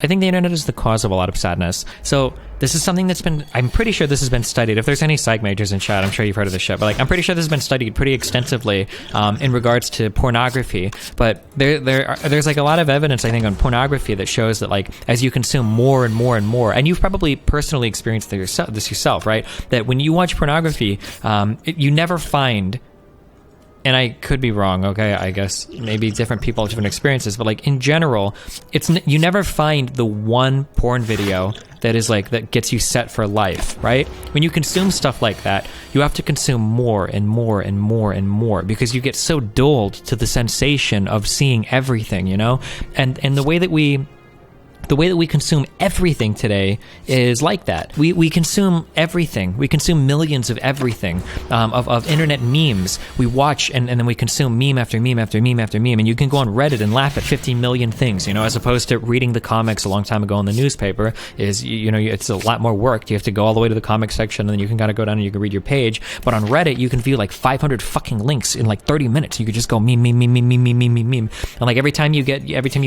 I think the internet is the cause of a lot of sadness. So this is something that's been, I'm pretty sure this has been studied. If there's any psych majors in chat, I'm sure you've heard of this shit, but like, I'm pretty sure this has been studied pretty extensively in regards to pornography. But there's like a lot of evidence, I think, on pornography that shows that like, as you consume more and more and more, and you've probably personally experienced this yourself, right? That when you watch pornography, you never find, and I could be wrong, okay, I guess maybe different people have different experiences, but like in general, you never find the one porn video that is like, that gets you set for life, right? When you consume stuff like that, you have to consume more and more and more and more because you get so dulled to the sensation of seeing everything, you know? And the way that we consume everything today is like that. We consume everything. We consume millions of everything, of internet memes. We watch and then we consume meme after meme after meme after meme. And you can go on Reddit and laugh at 50 million things, you know, as opposed to reading the comics a long time ago in the newspaper is, you know, it's a lot more work. You have to go all the way to the comic section and then you can kind of go down and you can read your page. But on Reddit, you can view like 500 fucking links in like 30 minutes. You could just go meme, meme, meme, meme, meme, meme, meme, meme. And like every time you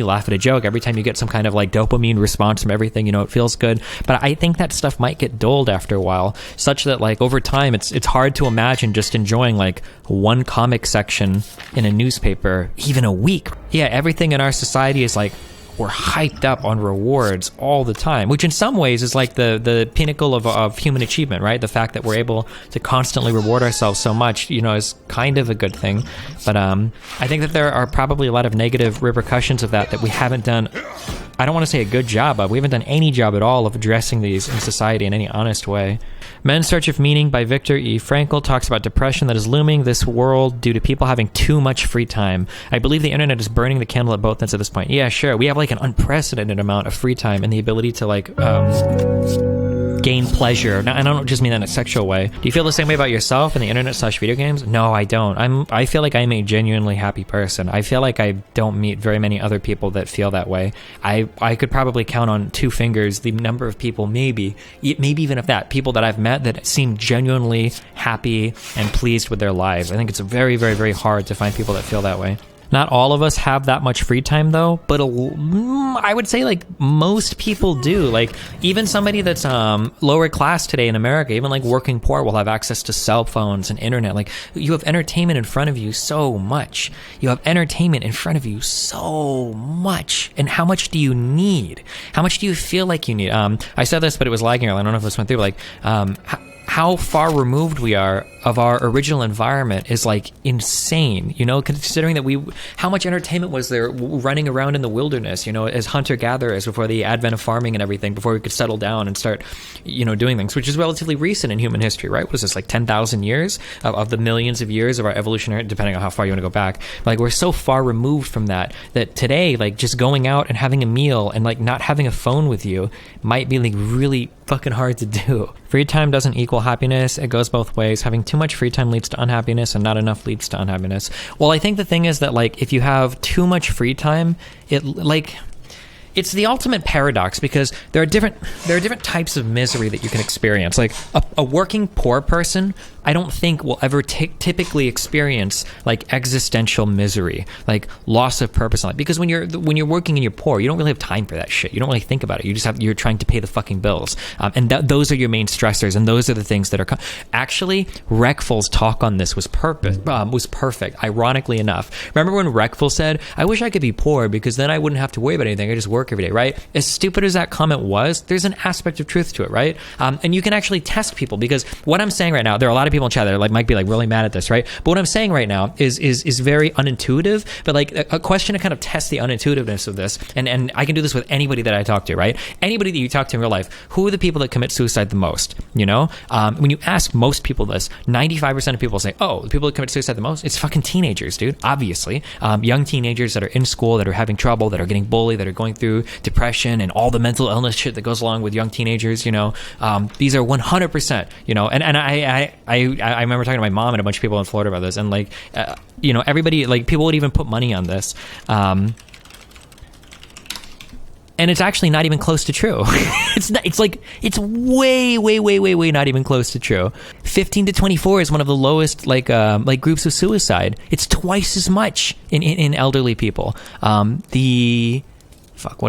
laugh at a joke, every time you get some kind of like dopamine response from everything, you know, it feels good. But I think that stuff might get dulled after a while, such that like over time it's hard to imagine just enjoying like one comic section in a newspaper even a week. Yeah, everything in our society is like, we're hyped up on rewards all the time, which in some ways is like the pinnacle of human achievement, right? The fact that we're able to constantly reward ourselves so much, you know, is kind of a good thing. But I think that there are probably a lot of negative repercussions of that we haven't done, I don't want to say a good job of. We haven't done any job at all of addressing these in society in any honest way. Men's Search of Meaning by Viktor E. Frankl talks about depression that is looming this world due to people having too much free time. I believe the internet is burning the candle at both ends at this point. Yeah, sure. We have like an unprecedented amount of free time and the ability to like gain pleasure. Now, and I don't just mean that in a sexual way. Do you feel the same way about yourself and the internet/video games? No, I don't. I feel like I'm a genuinely happy person. I feel like I don't meet very many other people that feel that way. I could probably count on two fingers the number of people, maybe even if that, people that I've met that seem genuinely happy and pleased with their lives. I think it's very, very, very hard to find people that feel that way. Not all of us have that much free time though, but I would say like most people do. Like even somebody that's lower class today in America, even like working poor, will have access to cell phones and internet. Like you have entertainment in front of you so much. You have entertainment in front of you so much. And how much do you need? How much do you feel like you need? I said this, but it was lagging earlier. I don't know if this went through. Like how far removed we are of our original environment is like insane, you know, considering that how much entertainment was there running around in the wilderness, you know, as hunter-gatherers before the advent of farming and everything, before we could settle down and start, you know, doing things, which is relatively recent in human history, right? What is this, like 10,000 years of the millions of years of our evolutionary, depending on how far you want to go back. Like we're so far removed from that today, like just going out and having a meal and like not having a phone with you might be like really fucking hard to do. Free time doesn't equal happiness. It goes both ways. Having too much free time leads to unhappiness and not enough leads to unhappiness. Well, I think the thing is that like if you have too much free time, it's the ultimate paradox because there are different types of misery that you can experience. Like a working poor person, I don't think will ever typically experience like existential misery, like loss of purpose in life. Because when you're working and you're poor, you don't really have time for that shit. You don't really think about it. You're trying to pay the fucking bills, and those are your main stressors, and those are the things that are actually Reckful's talk on this was perfect. Ironically enough, remember when Reckful said, "I wish I could be poor because then I wouldn't have to worry about anything. I just work every day." Right? As stupid as that comment was, there's an aspect of truth to it, right? And you can actually test people because what I'm saying right now, there are a lot of people in chat that like might be like really mad at this, right? But what I'm saying right now is very unintuitive, but like a question to kind of test the unintuitiveness of this, and I can do this with anybody that I talk to, right? Anybody that you talk to in real life, who are the people that commit suicide the most? You know, when you ask most people this, 95% of people say, oh, the people that commit suicide the most, it's fucking teenagers, dude. Obviously, young teenagers that are in school, that are having trouble, that are getting bullied, that are going through depression and all the mental illness shit that goes along with young teenagers, you know. These are 100%, you know, and I remember talking to my mom and a bunch of people in Florida about this, and like, you know, everybody, like people would even put money on this. And it's actually not even close to true. It's way not even close to true. 15 to 24 is one of the lowest like groups of suicide. It's twice as much in elderly people. What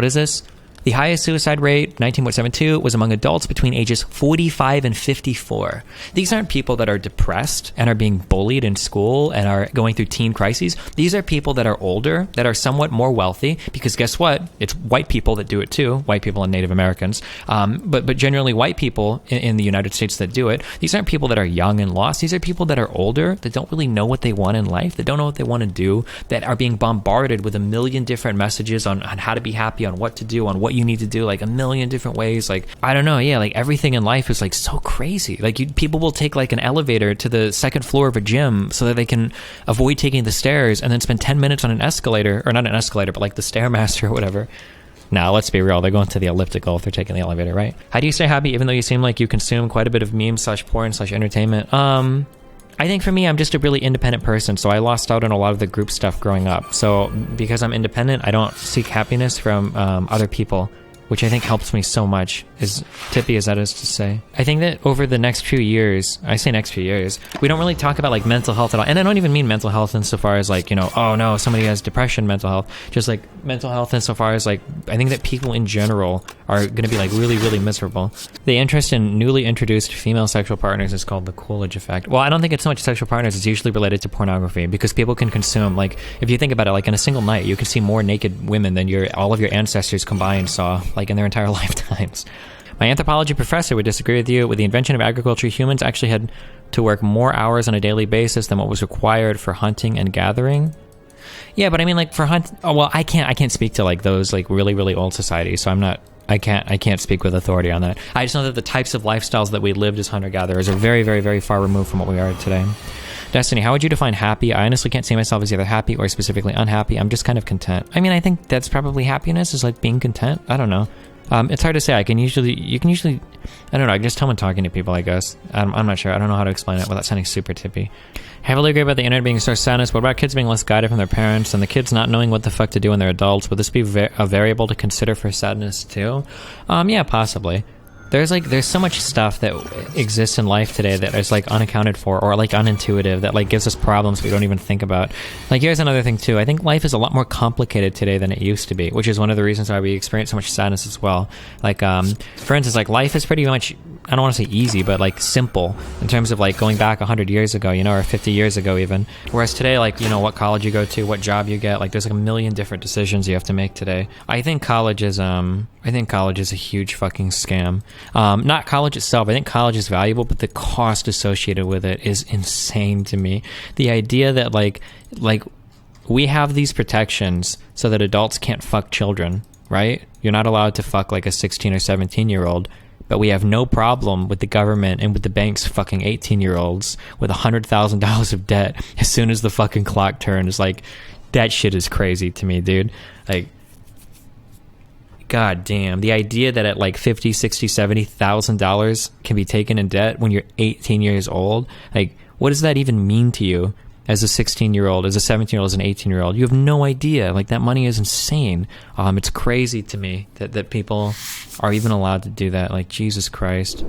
is this? The highest suicide rate, 19.72, was among adults between ages 45 and 54. These aren't people that are depressed and are being bullied in school and are going through teen crises. These are people that are older, that are somewhat more wealthy, because guess what? It's white people that do it too, white people and Native Americans, but generally white people in the United States that do it. These aren't people that are young and lost. These are people that are older, that don't really know what they want in life, that don't know what they want to do, that are being bombarded with a million different messages on how to be happy, on what to do, on what you need to do, like a million different ways. Like, I don't know, yeah, like everything in life is like so crazy. Like people will take like an elevator to the second floor of a gym so that they can avoid taking the stairs, and then spend 10 minutes on an escalator, or not an escalator, but like the Stairmaster or whatever. Now, let's be real, they're going to the elliptical if they're taking the elevator, right? How do you stay happy even though you seem like you consume quite a bit of memes / porn / entertainment? I think for me, I'm just a really independent person, so I lost out on a lot of the group stuff growing up. So because I'm independent, I don't seek happiness from other people, which I think helps me so much, as tippy as that is to say. I think that over the next few years, I say next few years, we don't really talk about like mental health at all. And I don't even mean mental health insofar as like, you know, oh no, somebody has depression, mental health. Just like mental health insofar as like, I think that people in general are going to be like really, really miserable. The interest in newly introduced female sexual partners is called the Coolidge effect. Well, I don't think it's so much sexual partners. It's usually related to pornography, because people can consume, like, if you think about it, like in a single night, you can see more naked women than all of your ancestors combined saw, like in their entire lifetimes. My anthropology professor would disagree with you. With the invention of agriculture, humans actually had to work more hours on a daily basis than what was required for hunting and gathering. Yeah, but I mean, like, for I can't speak to like those like really, really old societies, so I can't speak with authority on that. I just know that the types of lifestyles that we lived as hunter-gatherers are very, very, very far removed from what we are today. Destiny, how would you define happy? I honestly can't see myself as either happy or specifically unhappy. I'm just kind of content. I mean, I think that's probably happiness, is like being content. I don't know. It's hard to say. You can usually, I don't know, I can just tell when talking to people, I guess. I'm not sure. I don't know how to explain it without sounding super tippy. Heavily agree about the internet being a source of sadness. What about kids being less guided from their parents and the kids not knowing what the fuck to do when they're adults? Would this be a variable to consider for sadness too? Yeah, possibly. There's so much stuff that exists in life today that is like unaccounted for, or like unintuitive, that like gives us problems we don't even think about. Like, here's another thing too. I think life is a lot more complicated today than it used to be, which is one of the reasons why we experience so much sadness as well. Like, for instance, like life is pretty much, I don't want to say easy, but like simple in terms of like going back 100 years ago, you know, or 50 years ago even. Whereas today, like, you know, what college you go to, what job you get, like there's like a million different decisions you have to make today. I think college is a huge fucking scam. Not college itself. I think college is valuable, but the cost associated with it is insane to me. The idea that like we have these protections so that adults can't fuck children, right? You're not allowed to fuck like a 16 or 17-year-old, but we have no problem with the government and with the banks fucking 18-year-olds with $100,000 of debt as soon as the fucking clock turns. Like, that shit is crazy to me, dude. Like, God damn, the idea that at like $50,000, $60,000, $70,000 can be taken in debt when you're 18 years old, like, what does that even mean to you as a 16-year-old, as a 17-year-old, as an 18-year-old? You have no idea. Like, that money is insane. It's crazy to me that people are even allowed to do that. Like, Jesus Christ.